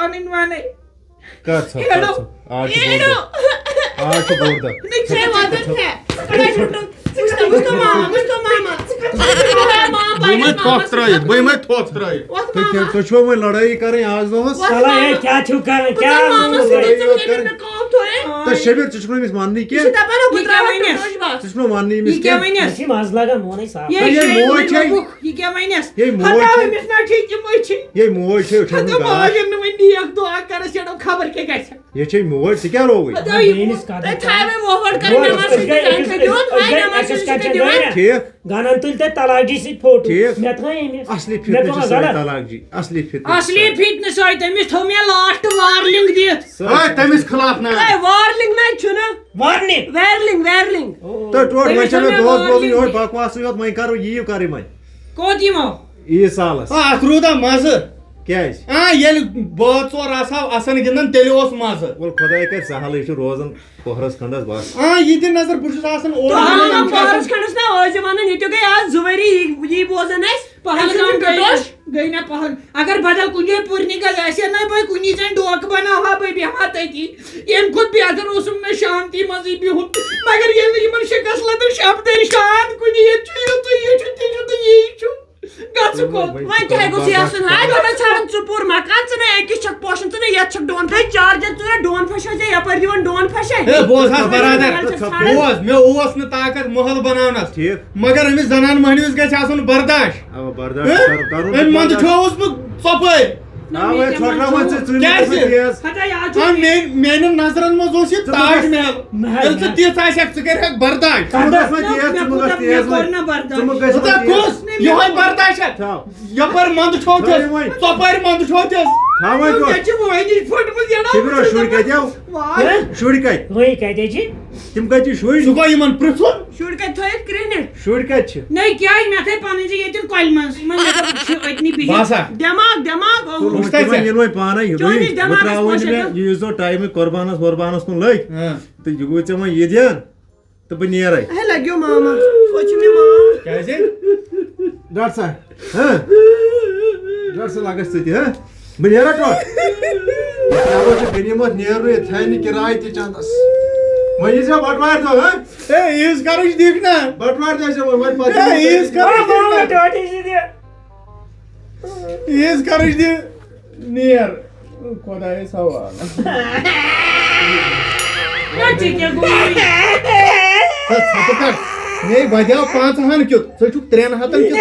پنن ونے کر آج بوڑ دہ تھی وی لڑائی کریں آج دہس تو شبیر ٹھیک امس مان کی مان یہ موج یہ موج ثہ کیا روی گانن تل تے طلاق جی سی فوٹو میں اصلی فتنہ طلاق جی اصلی فتنہ سۭتۍ تٔمِس تھوٚو مےٚ لاسٹ وارنِنگ دِتھ تمس خلاف نا وارنِنگ نہ چھُنہٕ وارننگ ویرلِنگ تو ٹوٹ وۄنۍ چھُ مےٚ دۄہس بوزُن یِہوے بکواس یوت وۄنۍ کرو یی کرٕنۍ وۄنۍ کوٚت یِمو عیٖد سالس اتھ روٗدا مزٕ کیٛازِ ییٚلہِ بٲژ ژور آسہو اَسن گِنٛدان تیٚلہِ اوس مزٕ ول خۄداے کرِ سہل یہِ چھُ روزان پٔہرس کھنڈس بس یہِ دِ نظر بہٕ چھُس آسان پہلگام کھنڈس نا ٲسۍ وَنان ییٚتہِ گٔے آز 2 ؤری یی بوزان اَسہِ پہلگام گٔے نہ پہل اگر بدل کُنہِ جایہِ پُرنِکل آسہِ ہا نہ بہٕ کُنی زَن ڈوکہٕ بناوہا بہٕ بیٚہمہا تٔتی ییٚمہِ کھۄتہٕ بہتر اوسُم مےٚ شانتی منٛزٕے بِہُن مگر ییٚلہِ نہٕ یِمن شِکس لٔدٕر شبدٔرۍ شان کُنہِ ییٚتہِ چھُ یُتُے یہِ چھُ تہِ چھُ تہٕ یی چھُ گژھٕ کوٚت وۄنۍ کیٛاہ گوٚژھ یہِ آسُن ہاے گۄڈٕ ژھانڈان ژُپوٗر مکان ژٕ نہٕ أکِس چھکھ پوشان ژٕ نہٕ یتھ چھکھ ڈون پھش چارجر ژٕ نہٕ ڈون پھش ٲسۍ یپٲرۍ دِوان ڈون پھشے بوز حظ برادر بوز مےٚ اوس نہٕ طاقت محل بناونس مگر أمِس زنان مٔہنوِس گژھِ آسُن برداش أمۍ منٛزٕ چھووُس بہٕ ژۄپٲرۍ میانٮ۪ن نظرن منٛز اوس یہِ تاج محل ییٚلہِ ژٕ تِژھ آسٮ۪کھ ژٕ کَرِہَکھ برداش کُس یِہوے برداش یپٲرۍ منٛدٕ چھوتھس ژۄپٲرۍ منٛدٕ چھوتھس شُرۍ کتہِ تِم کتہِ چھِ شُرۍ سُہ گوٚو یِمن پرٛژھُن شُرۍ کتہِ تھٲیِتھ کرٛنِتھ شُرۍ کتہِ چھِ نہ کیٛازِ مےٚ تھٲے پنٕنۍ زِ ییٚتٮ۪ن کۄلہِ منٛز یِمن أتنی بِہِتھ دٮ۪ماغ یِن وۄنۍ پانے بہٕ تراوٕے نہٕ مےٚ یہِ یُس زن ٹایمہٕ قۄربانس وۄربانس کُن لٔگۍ تہٕ یہِ گوٚو ژےٚ وۄنۍ یہِ دِیان تہٕ بہٕ نیرے لگیو ماما کیٛازِ ڈاکٹر صاحب ڈاکٹر صاحب لگس ژٕ تہِ بہٕ نیرا ٹوٹھ غنیٖمت نیرنٕے یہِ تھاے نہٕ کِراے تہِ چندس وۄنۍ یی ژےٚ بٹوارِ دۄہ عیٖز خرٕچ دِکھ نا بٹوارِ دۄہ ژےٚ وۄنۍ پتہٕ عیٖز خرٕچ دِ نیر خۄدایس حوالہٕ مے بدیو 500 کیُتھ ژٕ چھُکھ 300 کیُتھ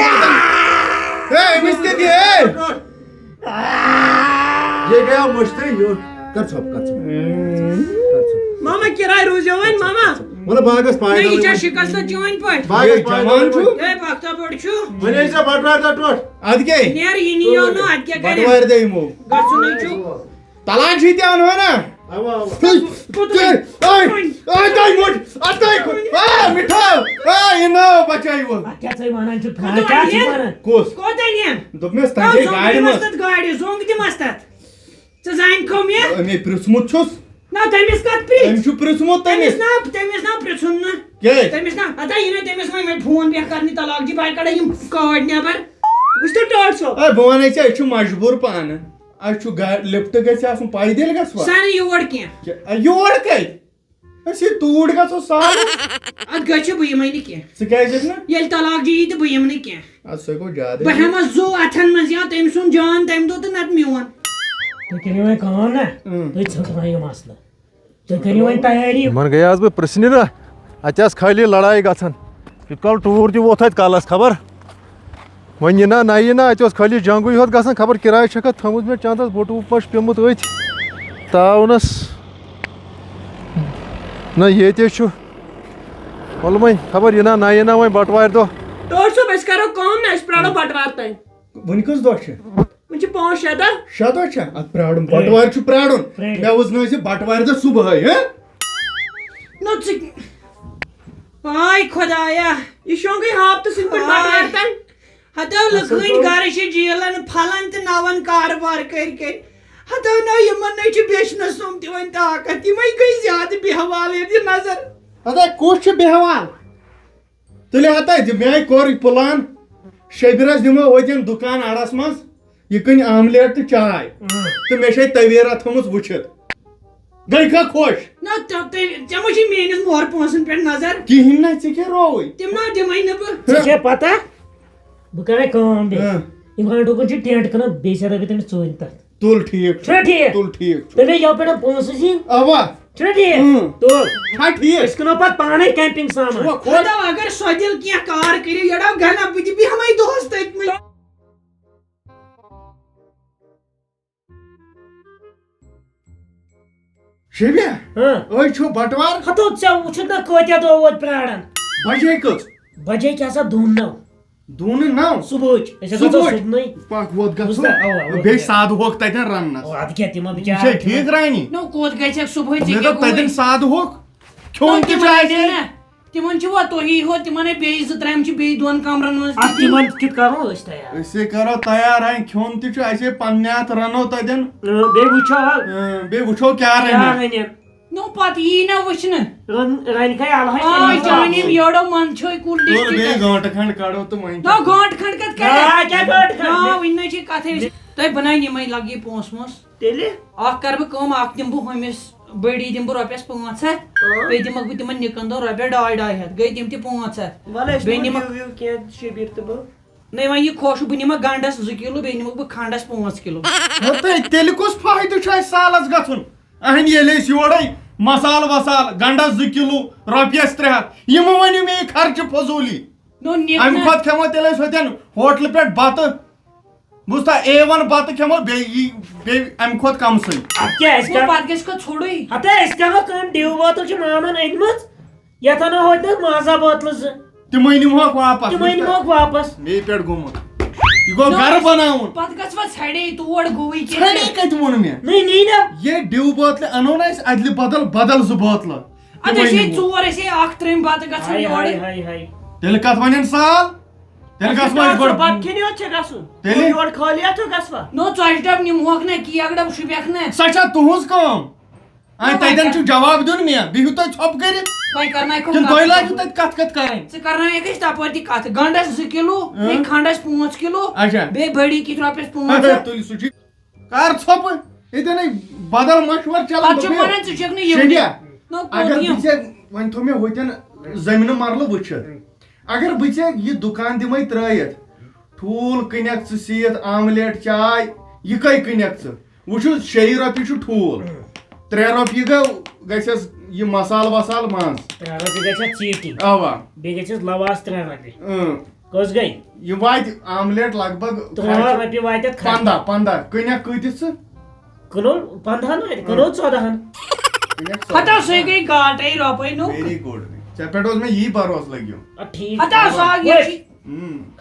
أمِس تہِ دِ یہ گیا مشتری کر ژھۄپ ماما کِراے روٗزیو وۄنۍ ماما مطلب باغس پاے یہِ چھا شِکست چٲنۍ پٲٹھۍ باغس پاے چھُ ہے پختہ بوٚڑ چھُ وۄنۍ ٲسۍ ژےٚ بٹوارِ دۄہ ٹوٹھ ادٕ کیٛاہ نیر یہِ نِیو نہٕ اَدٕ کیٛاہ کرِ بٹوارِ دۄہ یِمو گژھُنٕے چھُ طلاق چھُے تہِ اَنہو نا دوٚپمَس تَتہِ گاڑِ منٛز گاڑِ زوٚنگ دِمس تتھ ژٕ زانکھو مےٚ مے پرٛژھمُت چھُس نہ تٔمِس کتھ پرٛژھ أمۍ چھُ پرٛژھمُت تٔمِس نا پرٛژھُن نہٕ کیٛازِ تٔمِس نا ادا یہِ نہٕ تٔمِس وۄنۍ فون بیٚیہِ کرنہِ طلاق جی بہٕ کڑے یِم کٲڑۍ نٮ۪بر وٕچھ تہٕ ٹٲٹھ صٲب بہٕ وَنے ژےٚ أسۍ چھِ مجبوٗر پانہٕ اَسہِ چھُ لِفٹ گژھِ آسُن پایدٔلۍ گژھوا سانہِ یور کینٛہہ یور کَتہِ أسۍ ییٚتہِ توٗرۍ گژھو سہل اتھ گٔژھِ بہٕ یِمے نہٕ کینٛہہ ژٕ کیٛازِ یِکھ نہٕ ییٚلہِ طلاق جی یی تہٕ بہٕ یِمہٕ نہٕ کینٛہہ اَدٕ سُہ گوٚو زیادٕ بہٕ ہٮ۪مس زو اتھن منٛز یا تٔمۍ سُنٛد جان تمہِ دۄہ تہٕ نتہٕ میون تُہۍ کٔرِو وۄنۍ کٲم نا تُہۍ ژھٕٹرٲیِو یہِ مسلہٕ تُہۍ کٔرِو وۄنۍ تیٲری یِمن گٔیاس بہٕ پرٛژھنہِ نا اتہِ ٲس خٲلی لڑٲے گژھان یوٗت کال ٹوٗر تہِ ووت اتہِ کلس خبر وۄنۍ یہِ نا نہ یہِ نا اتہِ اوس خٲلی جنگٕے یوت گژھان خبر کِراے چھکھا تھٲومٕژ مےٚ چندس بٹوٕ پش پیوٚمُت أتھۍ تاونس نہ ییٚتہِ چھُ وَلہٕ وۄنۍ خبر یہِ نا نہ یہِ نا وۄنۍ بٹوارِ دۄہ ٹوٹھ صٲب أسۍ کرو کٲم نا أسۍ پرٛارو بٹوار تانۍ وٕنہِ کٔژ دۄہ چھِ وۄنۍ چھِ 5-6 دۄہ 6 دۄہ چھا اتھ پرٛارُن بٹوارِ چھُ پرٛارُن مےٚ وٕزنٲے زِ بٹوارِ دۄہ صُبحٲے نہ ژٕ آے خۄدایا یہِ شۄنٛگٕے ہاپتہٕ سٕنٛدۍ پٲٹھۍ بٹوارِ تانۍ ہتو لٕکٕنۍ گرٕ چھِ جیلن پھلن تہٕ نون کاربار کٔرۍ ہتو نو یِمن نَے چھُ بیچنس سُم تہِ وۄنۍ طاقت یِمے گٔے زیادٕ بےحوال ییٚتہِ نظر ادا کُس چھُ بےحوال تُلہِ ہتا مےٚ کوٚر پٕلان شبیرس دِمو أتٮ۪ن دُکان اَڑس منٛز یہ کن آملیٹ تو چائے تو مے چھے تویرا تھمٕژ وٕچھِتھ گٔے کھا خۄش نہ ژےٚ چھِ میٲنِس مور پونٛسن پٮ۪ٹھ نظر کِہیٖنۍ نہ ژےٚ کیٛاہ رووٕے تِم نہ دِمٕے نہٕ بہٕ ژےٚ چھےٚ پتہ بہٕ کرے کٲم بیٚیہِ عمران ٹوکن چھِ ٹینٹ کٕنان بیٚیہِ چھِ رۄپیہِ تٔمِس ژوٗرِ تتھ تُل ٹھیٖک چھُنا ٹھیٖک تُل ٹھیٖک چھُ تیٚلہِ یو پٮ۪ٹھ پونٛسہٕ زیٖنۍ اوا چھُنا ٹھیٖک تُل چھا ٹھیٖک أسۍ کٕنو پتہٕ پانے کیمپِنگ سامان خۄدا اگر سۄ دِل کینٛہہ کار کٔرِو یڑو گنا بہٕ تہِ بیٚہمَے دۄہس تٔتۍ شبیہ ہاں أزۍ چھُ بٹوار ہتو ژےٚ وٕچھُتھ نا کۭتیاہ دۄہ ووت پیاران بجے کٔژ بجے کیٛاہ سا دُن 9 دوٗنہٕ 9 صُبحٕچ أسۍ گژھو صُبحنٕے پکھ ووت بوٗزتھا؟ گژھو بیٚیہِ سادٕ ہوکھ تتٮ۪ن رننس ادٕ کیٛاہ تِمن یہِ چھے ٹھیٖک رانی نو کوٚت گژھکھ صُبحٲے مےٚ دوٚپ تتٮ۪ن سادٕ ہوکھ کھیوٚن تہِ چھُ اَسہِ تِمن چھِ وۄنۍ تُہی ہوت تِمن بیٚیہِ 2 3 چھِ بیٚیہِ 2 کمرن منٛز ادٕ تِمن تہِ کرو أسۍ تیار أسے کرو تیار وۄنۍ کھیوٚن تہِ چھُ اَسے پننہِ اَتھ رنو تتٮ۪ن بیٚیہِ وٕچھو بیٚیہِ وٕچھو کیٛاہ کیٛاہ رنہِ رنہِ نو پتہٕ یی نہ وٕچھنہٕ رنہِ کھے آے جانِم یورو منٛدچھوے کُل تُل بیٚیہِ ڈسٹرکٹ گٲنٛٹہٕ کھنٛڈ کڑو تہٕ وۄنۍ نو گٲنٛٹہٕ کھنٛڈ کتھ کیٛاہ گٲنٛٹہٕ کھنٛڈ؟ نا وٕنہِ نَے چھِ کتھٕے تۄہہِ بناے یِمے لگہٕ یہِ پونٛسہٕ وونٛسہٕ تیٚلہِ اکھ کرٕ بہٕ کٲم اکھ دِمہٕ بہٕ ہُمِس بٔڑی دِمہٕ بہٕ رۄپیس 500 بیٚیہِ دِمکھ بہٕ تِمن نِکن دۄہن رۄپیس 200 گٔے تِم تہِ 500 بیٚیہِ نِمکھ شبیٖر تہٕ بہٕ نَے وۄنۍ یہِ خۄش بہٕ نِمکھ گنڈس 2 کِلوٗ بیٚیہِ نِمکھ بہٕ کھنڈس 5 کِلوٗ تیٚلہِ کُس فٲیدٕ چھُ اَسہِ سالس گژھُن اہن ییٚلہِ أسۍ یورے مسالہٕ وسالہٕ گنڈس 2 کِلوٗ رۄپیس 300 یِمو ؤنِو مےٚ یہِ خرچہٕ فضوٗلی نو امہِ کھۄتہٕ کھٮ۪مو تیٚلہِ أسۍ ہوٚتٮ۪ن ہوٹلہٕ پٮ۪ٹھ بتہٕ بوٗزتھا A1 بتہٕ کھٮ۪مو بیٚیہِ امہِ کھۄتہٕ کمسٕے ادٕ کیٛاہ أسۍ کرو پتہٕ گژھِ ژھوٚڑُے ہتا أسۍ کرو کٲم ڈِو بوتل چھِ مامن أنمٕژ یتھ انو ہوتہِ مازا بوتلہٕ 2 تِمے نِمہوکھ واپس تِمے نِموکھ واپس بیٚیہِ پٮ۪ٹھ گوٚمُت یہِ گوٚو گرٕ بناوُن پتہٕ گژھِ وۄنۍ ژھڑے تور گوٚوٕے ژھڑے کتہِ ووٚن مےٚ نی نا یہِ ڈِو بٲتلہِ انو نا أسۍ ادلہِ بدل 2 بٲتلہٕ ادٕ أسے 4 أسے 1 ترٛٲمۍ بتہٕ گژھان ہاے یورٕ ہاے ہاے تیٚلہِ کتھ ونن سال تیٚلہِ گژھو أسۍ گۄڈٕ بتہٕ کھٮ۪نہِ یوت چھےٚ گژھُن تیٚلہِ یورٕ خٲلیاتھ گژھوا نو ژۄچہِ ڈبہٕ نِمہوکھ نہ کیک ڈبہٕ شوٗبٮ۪کھ نہ سۄ چھا تُہنٛز کٲم تتٮ۪ن چھُ جواب دیُن مےٚ بِہِو تُہۍ ژھۄپہٕ کٔرِتھ وۄنۍ کرنایکھ کِنہٕ تُہۍ لاگِو تتہِ کتھ کرٕنۍ ژٕ کرنایکھ أسۍ تپٲرۍ تہِ کتھ گنڈس 2 کِلوٗ بیٚیہِ کھنڈس 5 کِلوٗ اچھا بیٚیہِ بٔڑی کِتھ رۄپیس 500 تُلہِ سُہ چھُ کر ژھۄپہٕ ییٚتٮ۪نٕے بدل مشور پتہٕ چھُ چلان ونان ژٕ چھُکھ نہٕ یِم شبیہ نو اگر کوٚت یِم بہٕ ژےٚ وۄنۍ تھوٚو مےٚ ہوٚتٮ۪ن زٔمیٖنہٕ مرلہٕ وٕچھِتھ اگر بہٕ ژےٚ یہِ دُکان دِمے ترٲیِتھ ٹھوٗل کٕنٮ۪کھ ژٕ سِیِتھ آملیٹ چاے یہِ کٔہۍ کٕنٮ۪کھ ژٕ وٕچھُو 6 رۄپیہِ چھُ ٹھوٗل 3 رۄپیہِ گژھٮ۪س یہِ مسالہٕ وسالہٕ منٛز 3 رۄپیہِ گژھِ ژیٖٹی اوا بیٚیہِ گژھٮ۪س لواس 3 رۄپیہِ کٔژ گٔے یہِ واتہِ آملیٹ لگ بگ 3 رۄپیہِ واتہِ اتھ 15 کٕنٮ۪کھ کۭتِس ژٕ کٕنو 15 کٕنو 14 ہتا سُے گٔے گاٹے رۄپے نو ویری گُڈ ژےٚ پٮ۪ٹھ اوس مےٚ یی بروسہٕ لٔگِو ادٕ ٹھیٖک ہتا سُہ آو یہِ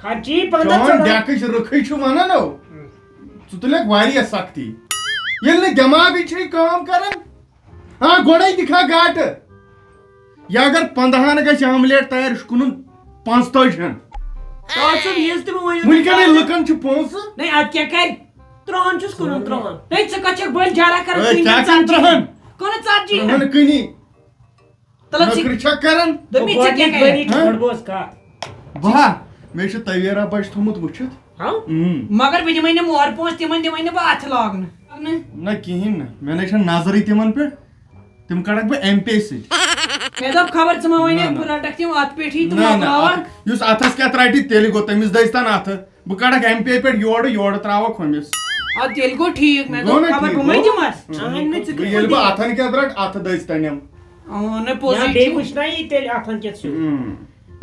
خرچی 15 چون 14 ڈیکٕچ رٕکھٕے چھُ ونان ژٕ تُلکھ واریاہ سختی ییٚلہِ نہٕ دٮ۪ماغٕے چھے کٲم کران ہاں گۄڈے دِکھا گاٹہٕ یہِ اگر 15 گژھِ آملیٹ تیار یہِ چھُ کٕنُن 45 ییٚلہِ تہِ بہٕ ؤنِو وٕنکیٚنٕے لُکن چھِ پونٛسہٕ نَے اَدٕ کیٛاہ کَرِ 3 چھُس کٕنُن 3 نَے ژٕ کَتھ چھَکھ بٔلۍ جارا کران کیٛاہ چھُ 3 کٕنہٕ 40 ترٕہن کٕنی تلہٕ ژٕ نٔکرِ چھکھ کران دوٚپمٕے ژےٚ کیٛاہ کَرِ گۄڈٕ بوز کتھ بہا مےٚ چھُ تویرا بچہِ تھوٚمُت وٕچھِتھ ہاں مگر بہٕ دِمے نہٕ مور پونٛسہٕ تِمن دِمے نہٕ بہٕ اَتھٕ لاگنہٕ نہ کِہیٖنۍ نہٕ مےٚ نَے چھَنہٕ نظرٕے تِمن پٮ۪ٹھ تِم کڑکھ بہٕ ایم پے سۭتۍ مےٚ دوٚپ خبر ژٕ ما وَنیکھ بہٕ رَٹکھ تِم اَتھ پٮ۪ٹھٕے تہٕ مۄکلاوَکھ یُس اتھس کیٛاہ رٹہِ تیٚلہِ گوٚو تٔمِس دٔزۍ تن اَتھٕ بہٕ کڑکھ ایم پے پٮ۪ٹھ یورٕ تراوکھ ہُمِس اَدٕ تیٚلہِ گوٚو ٹھیٖک مےٚ گوٚو دوٚپ نا خبر ٹھیٖک، بہٕ مَے گوٚو؟ دِمس ییٚلہِ بہٕ اتھن کیٛاہ رٹ اتھٕ دٔزۍ تنٮ۪م نہ یا پوٚزُے بیٚیہِ چھُ وٕچھنایی تیٚلہِ اتھن کیٛاہ چھُ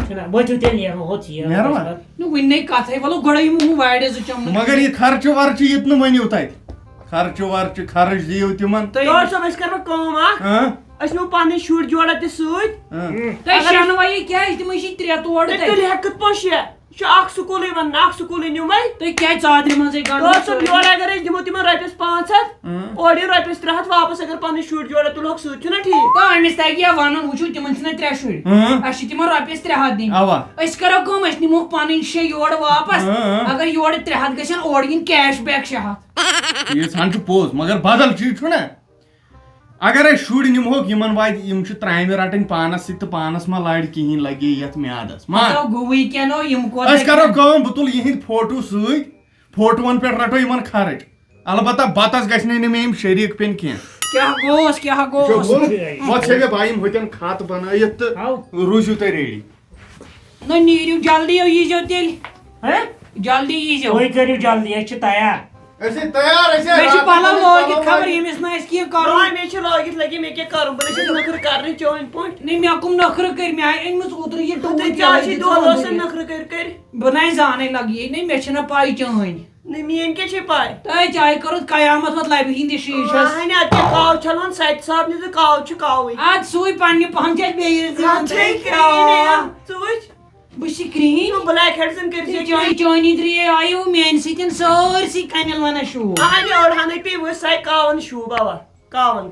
چھُنا ؤتھِو تیٚلہِ نیرو ہُہ ژیر نیروا؟ نہٕ وٕنہِ نَے کَتھٕے وَلہٕ گۄڈے یِم ہُہ واریاہ 2 چمنہٕ مگر یہِ خرچہٕ ورچہٕ یہِ تہِ نہٕ ؤنِو تتہِ خرچہٕ ورچہٕ خرٕچ دِیِو تِمن ڈاکٹر صٲب أسۍ کرو کٲم اکھ أسۍ نِمو پنٕنۍ شُرۍ جورا تہِ سۭتۍ تۄہہِ شٮ۪نوَے کیٛازِ تِمے چھِ 3 تورٕ تیٚلہِ تَتہِ تیٚلہِ ہٮ۪کہٕ کِتھ پٲٹھۍ 6 یہِ چھُ اکھ سکوٗلٕے وَنان اکھ سکوٗلٕے نِمے تُہۍ کیٛازِ ژادرِ منٛزٕے ڈاکٹر صٲب گنٛڈ یورٕ اگر أسۍ دِمو تِمن رۄپیس 500 اورٕ یہِ رۄپیس 300 واپس اگر پنٕنۍ شُرۍ جورا تُلہوکھ سۭتۍ چھُنا ٹھیٖک تو أمِس تگہِ یا وَنُن وٕچھِو تِمن چھِنہ 3 شُرۍ اَسہِ چھِ تِمن رۄپیس 300 دِنۍ اوا أسۍ کرو کٲم أسۍ نِموکھ پنٕنۍ 6 یورٕ واپس اگر یورٕ 300 گژھن اورٕ یِن کیش بیک 600 ییٖژہن چھُ پوٚز مگر بدل چیٖز چھُنہ اگر أسۍ شُرۍ نِمہوکھ یِمن واتہِ یِم چھِ ترامہِ رٹٕنۍ پانس سۭتۍ تہٕ پانس ما لارِ کِہینۍ لگہِ یتھ میادس ما گوٚوٕے کینٛہہ نو یِم أسۍ کرو کٲم بہٕ تُلہٕ یِہنٛدۍ فوٹو سۭتۍ فوٹوَن پٮ۪ٹھ رٹو یِمن خرٕچ البتہ بتس گژھِ نہٕ مےٚ یِم شریٖک پیٚنۍ کینٛہہ کیا گوس کیا گوس وۄنۍ ژھیٚوِ بہٕ یِم ہوٚتٮ۪ن خط بنٲیِتھ تہٕ روٗزِو تُہۍ ریڈی نہ نیٖرِو جلدی ییٖزیو تیٚلہِ ہاں جلدی ییٖزیو تُہۍ کٔرِو جلدی أسۍ چھِ تیار أسۍ تیار أسۍ مےٚ چھِ پلو لٲگِتھ خبر ییٚمِس نہٕ آسہِ کینٛہہ کرُن مے لٲگِتھ لگی مےٚ کیٛاہ کرُن بہٕ چھَس نخرٕ کرنہِ چٲنۍ پٲٹھۍ نہیں مےٚ کُم نخرٕ کٔرۍ مےٚ آیہِ أنمٕژ اوترٕ یہِ تہٕ کیٛاہ چھِ دۄہ اوسَن نخرٕ کٔرۍ بہٕ نَے زانٕے لگی نہیں مےٚ چھِنہٕ پاے چٲنۍ نہٕ میٛٲنۍ کیٛاہ چھے پاے تۄہہِ چاے کٔرٕتھ قیامت وت لبہِ ہِنٛدِ شیٖشس اَہنہِ اَدٕ کیٛاہ کاو چھلان سَتہِ صابنہِ تہٕ کاو چھُ کاوٕے اَدٕ سُے پننہِ پہن چھِ اَسہِ بیٚیہِ ژٕ وٕچھ بہٕ چھِ کرٛہِنۍ بلیک ہیڈزن کٔرۍ چٲنی درٛے آیو میانہِ سۭتۍ سٲرسٕے کنٮ۪ن ونان شوٗب اہنہِ أڑ ہنٕے پیٚیہِ وٕچھ ساے کاوَن شوٗب اوا کاوَن